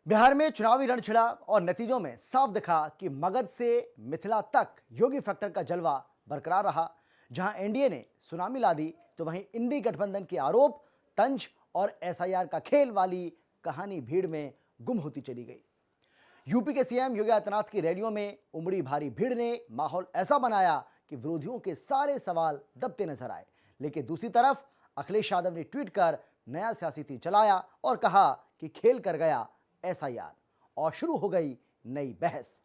बिहार में चुनावी रण छिड़ा और नतीजों में साफ दिखा कि मगध से मिथिला तक योगी फैक्टर का जलवा बरकरार रहा। जहां एनडीए ने सुनामी ला दी, तो वहीं इंडी गठबंधन के आरोप, तंज और एसआईआर का खेल वाली कहानी भीड़ में गुम होती चली गई। यूपी के सीएम योगी आदित्यनाथ की रैलियों में उमड़ी भारी भीड़ ने माहौल ऐसा बनाया कि विरोधियों के सारे सवाल दबते नजर आए। लेकिन दूसरी तरफ अखिलेश यादव ने ट्वीट कर नया सियासी तीर चलाया और कहा कि खेल कर गया एसआईआर, और शुरू हो गई नई बहस।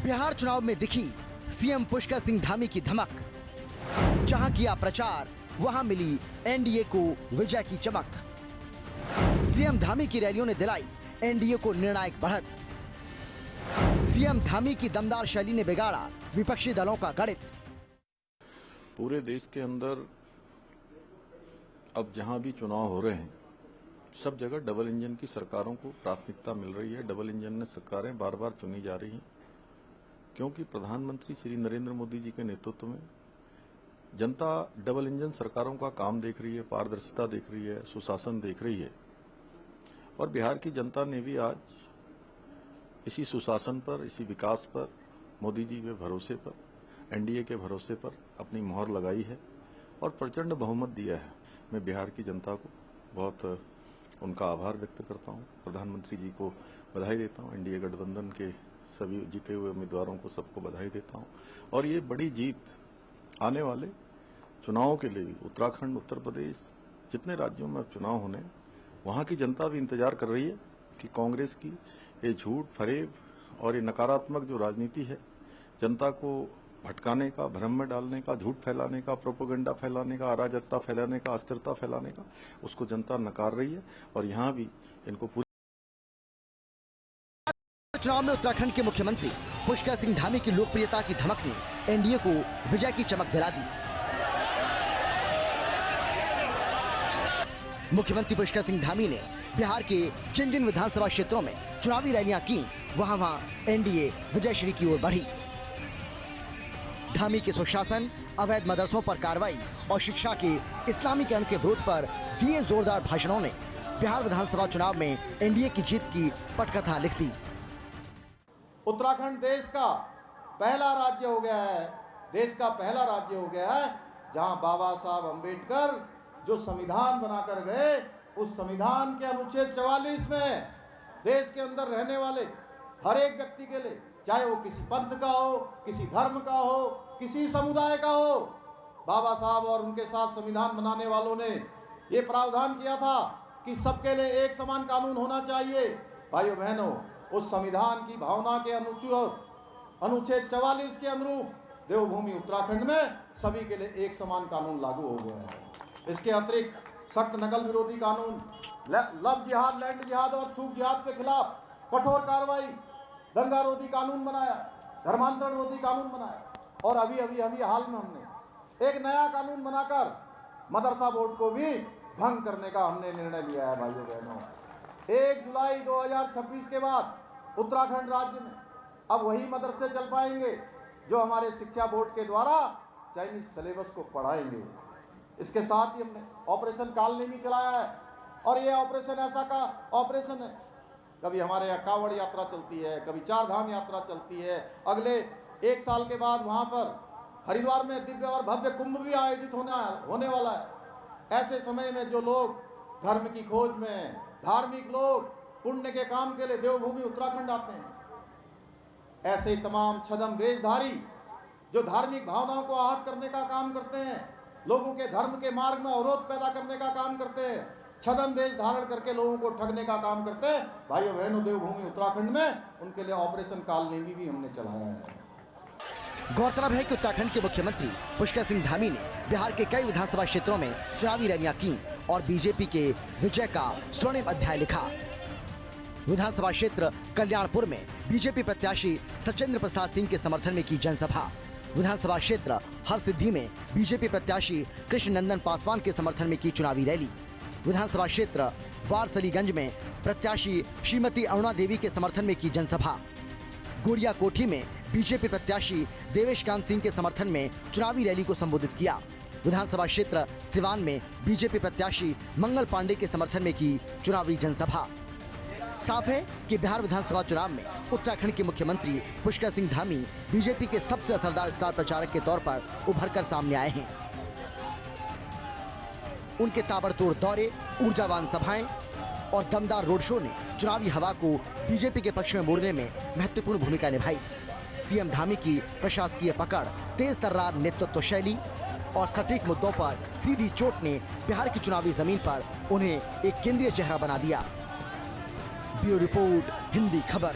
बिहार चुनाव में दिखी सीएम पुष्कर सिंह धामी की धमक। जहां किया प्रचार, वहां मिली एनडीए को विजय की चमक। सीएम धामी की रैलियों ने दिलाई एनडीए को निर्णायक बढ़त। सीएम धामी की दमदार शैली ने बिगाड़ा विपक्षी दलों का गणित। पूरे देश के अंदर अब जहां भी चुनाव हो रहे हैं, सब जगह डबल इंजन की सरकारों को प्राथमिकता मिल रही है। डबल इंजन ने सरकारें बार बार चुनी जा रही हैं, क्योंकि प्रधानमंत्री श्री नरेंद्र मोदी जी के नेतृत्व में जनता डबल इंजन सरकारों का काम देख रही है, पारदर्शिता देख रही है, सुशासन देख रही है। और बिहार की जनता ने भी आज इसी सुशासन पर, इसी विकास पर, मोदी जी के भरोसे पर, एनडीए के भरोसे पर अपनी मोहर लगाई है और प्रचंड बहुमत दिया है। मैं बिहार की जनता को बहुत उनका आभार व्यक्त करता हूं, प्रधानमंत्री जी को बधाई देता हूं, एनडीए गठबंधन के सभी जीते हुए उम्मीदवारों को सबको बधाई देता हूं। और ये बड़ी जीत आने वाले चुनावों के लिए भी उत्तराखंड, उत्तर प्रदेश, जितने राज्यों में चुनाव होने, वहां की जनता भी इंतजार कर रही है कि कांग्रेस की ये झूठ, फरेब और ये नकारात्मक जो राजनीति है, जनता को भटकाने का, भ्रम में डालने का, झूठ फैलाने का, प्रोपेगेंडा फैलाने का, अराजकता फैलाने का, अस्थिरता फैलाने का, उसको जनता नकार रही है। और यहां भी इनको पूरी चुनाव में उत्तराखंड के मुख्यमंत्री पुष्कर सिंह धामी की लोकप्रियता की धमक ने एनडीए को विजय की चमक दिला दी। मुख्यमंत्री पुष्कर सिंह धामी ने बिहार के जिन जिन विधानसभा क्षेत्रों में चुनावी रैलियां की, वहां एनडीए विजयश्री की ओर बढ़ी। धामी के सुशासन, अवैध मदरसों पर कार्रवाई और शिक्षा के इस्लामीकरण के विरोध पर दिए जोरदार भाषणों ने बिहार विधानसभा चुनाव में एनडीए की जीत की पटकथा लिख दी। उत्तराखंड देश का पहला राज्य हो गया है, देश का पहला राज्य हो गया है जहां बाबा साहब अंबेडकर जो संविधान बनाकर गए, उस संविधान के अनुच्छेद 44 में देश के अंदर रहने वाले हर एक व्यक्ति के लिए, चाहे वो किसी पंथ का हो, किसी धर्म का हो, किसी समुदाय का हो, बाबा साहब और उनके साथ संविधान बनाने वालों ने ये प्रावधान किया था कि सबके लिए एक समान कानून होना चाहिए। भाइयों बहनों, उस संविधान की भावना के अनुच्छेद 44 के अनुरूप देवभूमि उत्तराखंड में सभी के लिए एक समान कानून लागू हो गया है। इसके अतिरिक्त सख्त नकल विरोधी कानून, लव जिहाद, लैंड जिहाद और थूक जिहाद के खिलाफ कठोर कार्रवाई, दंगा रोधी कानून बनाया, धर्मांतरण रोधी कानून बनाया। और अभी हाल में हमने एक नया कानून बनाकर मदरसा बोर्ड को भी भंग करने का हमने निर्णय लिया है। भाइयों बहनों, 1 जुलाई 2026 के बाद उत्तराखंड राज्य में अब वही मदरसे चल पाएंगे जो हमारे शिक्षा बोर्ड के द्वारा चाइनीज सिलेबस को पढ़ाएंगे। इसके साथ ही हमने ऑपरेशन कालनेमी चलाया है, और ये ऑपरेशन ऐसा का ऑपरेशन है, कभी हमारे यहाँ कांवड़ यात्रा चलती है, कभी चार धाम यात्रा चलती है। अगले 1 साल के बाद वहाँ पर हरिद्वार में दिव्य और भव्य कुंभ भी आयोजित होने वाला है। ऐसे समय में जो लोग धर्म की खोज में, धार्मिक लोग पुण्य के काम के लिए देवभूमि उत्तराखंड आते हैं, ऐसे तमाम छद्म वेशधारी जो धार्मिक भावनाओं को आहत करने का काम करते हैं, लोगों के धर्म के मार्ग में अवरोध पैदा करने का काम करते हैं, छद्म वेश धारण करके लोगों को ठगने का काम करते हैं, भाइयों बहनों, देवभूमि उत्तराखंड में उनके लिए ऑपरेशन कालनेमी भी हमने चलाया है। गौरतलब है कि उत्तराखंड के मुख्यमंत्री पुष्कर सिंह धामी ने बिहार के कई विधानसभा क्षेत्रों में चुनावी रैलियां की और बीजेपी के विजय का स्वर्णिम अध्याय लिखा। विधानसभा क्षेत्र कल्याणपुर में बीजेपी प्रत्याशी सचेंद्र प्रसाद सिंह के समर्थन में की जनसभा। विधानसभा क्षेत्र हरसिद्धि में बीजेपी प्रत्याशी कृष्ण नंदन पासवान के समर्थन में की चुनावी रैली। विधानसभा क्षेत्र वारसलीगंज में प्रत्याशी श्रीमती अरुणा देवी के समर्थन में की जनसभा। गोरिया कोठी में बीजेपी प्रत्याशी देवेश कांत सिंह के समर्थन में चुनावी रैली को संबोधित किया। विधानसभा क्षेत्र सिवान में बीजेपी प्रत्याशी मंगल पांडे के समर्थन में की चुनावी जनसभा। साफ है कि बिहार विधानसभा चुनाव में उत्तराखंड के मुख्यमंत्री पुष्कर सिंह धामी बीजेपी के सबसे असरदार स्टार प्रचारक के तौर पर उभरकर सामने आए हैं। उनके ताबड़तोड़ दौरे, ऊर्जावान सभाएं और दमदार रोड शो ने चुनावी हवा को बीजेपी के पक्ष में मोड़ने में महत्वपूर्ण भूमिका निभाई। सीएम धामी की प्रशासकीय पकड़, तेज तर्रार नेतृत्व शैली और सटीक मुद्दों पर सीधी चोट ने बिहार की चुनावी जमीन पर उन्हें एक केंद्रीय चेहरा बना दिया। ब्यूरो रिपोर्ट, हिंदी खबर।